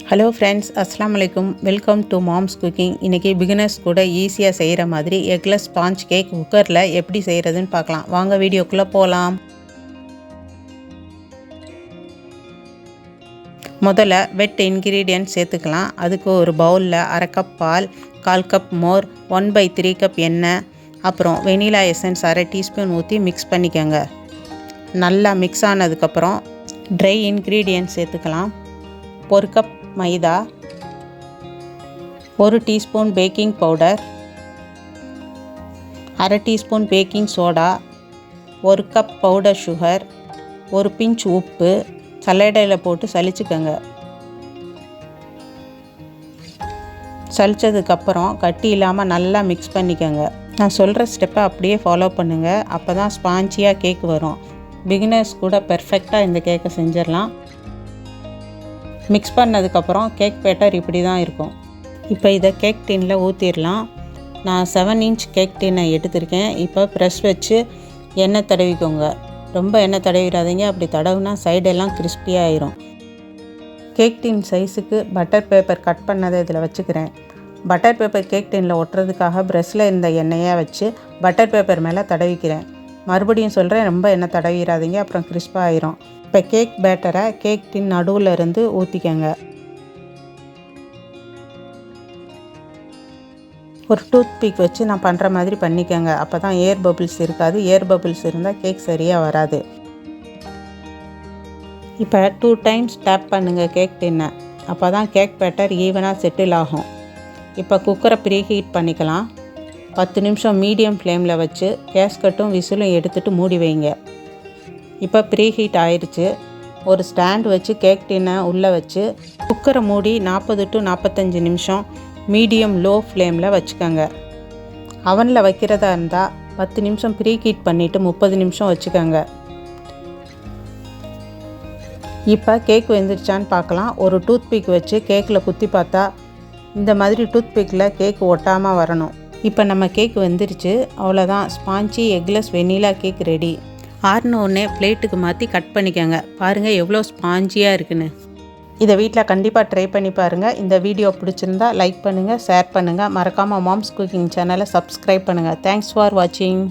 Hello friends, அஸ்ஸலாமு அலைக்கும். Welcome to moms cooking. இன்றைக்கி பிகினர்ஸ் கூட ஈஸியாக செய்கிற மாதிரி எக்லெஸ் ஸ்பாஞ்ச் கேக் குக்கரில் எப்படி செய்கிறதுன்னு பார்க்கலாம். வாங்க வீடியோக்குள்ளே போகலாம். முதல்ல வெட் இன்க்ரீடியன்ட் சேர்த்துக்கலாம். அதுக்கு ஒரு பவுலில் 1/2 கப் பால், 1/4 கப் மோர், 1/3 கப் எண்ணெய், அப்புறம் வெனிலா எசன்ஸ் 1/2 டீஸ்பூன் ஊற்றி மிக்ஸ் பண்ணிக்கோங்க. நல்லா மிக்ஸ் ஆனதுக்கப்புறம் ட்ரை இன்க்ரீடியன்ட் சேர்த்துக்கலாம். 1 cup maida, 1 teaspoon baking powder, 1/2 teaspoon baking soda, 1 cup powder sugar, 1 pinch உப்பு சல்லடையில் போட்டு சலிச்சுக்கோங்க. சலிச்சதுக்கப்புறம் கட்டி இல்லாமல் நல்லா மிக்ஸ் பண்ணிக்கோங்க. நான் சொல்கிற ஸ்டெப்பை அப்படியே ஃபாலோ பண்ணுங்கள். அப்போ தான் ஸ்பாஞ்சியாக கேக் வரும். பிகினர்ஸ் கூட பெர்ஃபெக்டாக இந்த கேக்கை செஞ்சிடலாம். மிக்ஸ் பண்ணதுக்கப்புறம் கேக் பேட்டர் இப்படி தான் இருக்கும். இப்போ இதை கேக் டின்னில் ஊற்றிடலாம். நான் 7 இன்ச் கேக் டின்னை எடுத்திருக்கேன். இப்போ ப்ரெஸ் வச்சு எண்ணெய் தடவிக்கோங்க. ரொம்ப எண்ணெய் தடவிடாதீங்க, அப்படி தடவுனா சைடெல்லாம் கிறிஸ்பியாக ஆயிரும். கேக் டின் சைஸுக்கு பட்டர் பேப்பர் கட் பண்ணதை இதில் வச்சுக்கிறேன். பட்டர் பேப்பர் கேக் டின்னில் ஒட்டுறதுக்காக ப்ரெஷ்ஷில் இந்த எண்ணெயை வச்சு பட்டர் பேப்பர் மேலே தடவிக்கிறேன். மறுபடியும் சொல்கிறேன், ரொம்ப எண்ணெய் தடவிடாதீங்க, அப்புறம் கிறிஸ்பாக ஆயிரும். இப்போ கேக் பேட்டரை கேக் டின் நடுவில் இருந்து ஊற்றிக்கங்க. ஒரு டூத் பிக் வச்சு நான் பண்ணுற மாதிரி பண்ணிக்கோங்க. அப்போ தான் ஏர் பபிள்ஸ் இருக்காது. ஏர் பபிள்ஸ் இருந்தால் கேக் சரியாக வராது. இப்போ 2 டைம்ஸ் டேப் பண்ணுங்கள் கேக் டின்னை. அப்போ தான் கேக் பேட்டர் ஈவனாக செட்டில் ஆகும். இப்போ குக்கரை ப்ரீ ஹீட் பண்ணிக்கலாம். 10 நிமிஷம் மீடியம் ஃப்ளேமில் வச்சு கேஸ்கட்டும் விசிலும் எடுத்துகிட்டு மூடி வைங்க. இப்போ ப்ரீ ஹீட் ஆயிடுச்சு. ஒரு ஸ்டாண்ட் வச்சு கேக் டின்னை உள்ளே வச்சு குக்கரை மூடி 40 to 45 நிமிஷம் மீடியம் லோ ஃப்ளேமில் வச்சுக்கோங்க. அவனில் வைக்கிறதா இருந்தால் 10 நிமிஷம் ப்ரீ ஹீட் பண்ணிவிட்டு 30 நிமிஷம் வச்சுக்கோங்க. இப்போ கேக் வெந்துருச்சான்னு பார்க்கலாம். ஒரு டூத் பிக் வச்சு கேக்கில் குத்தி பார்த்தா இந்த மாதிரி டூத் பிக்கில் கேக் ஒட்டாமல் வரணும். இப்போ நம்ம கேக் வெந்துருச்சு. அவ்வளோதான், spongy eggless vanilla cake ready. ஆறினோடனே பிளேட்டுக்கு மாற்றி கட் பண்ணிக்கோங்க. பாருங்கள் எவ்வளோ ஸ்பாஞ்சியாக இருக்குன்னு. இதை வீட்டில் கண்டிப்பாக ட்ரை பண்ணி பாருங்கள். இந்த வீடியோ பிடிச்சிருந்தா லைக் பண்ணுங்கள், ஷேர் பண்ணுங்கள். மறக்காமல் மாம்ஸ் குக்கிங் சேனலை சப்ஸ்கிரைப் பண்ணுங்கள். தேங்க்ஸ் ஃபார் வாட்சிங்.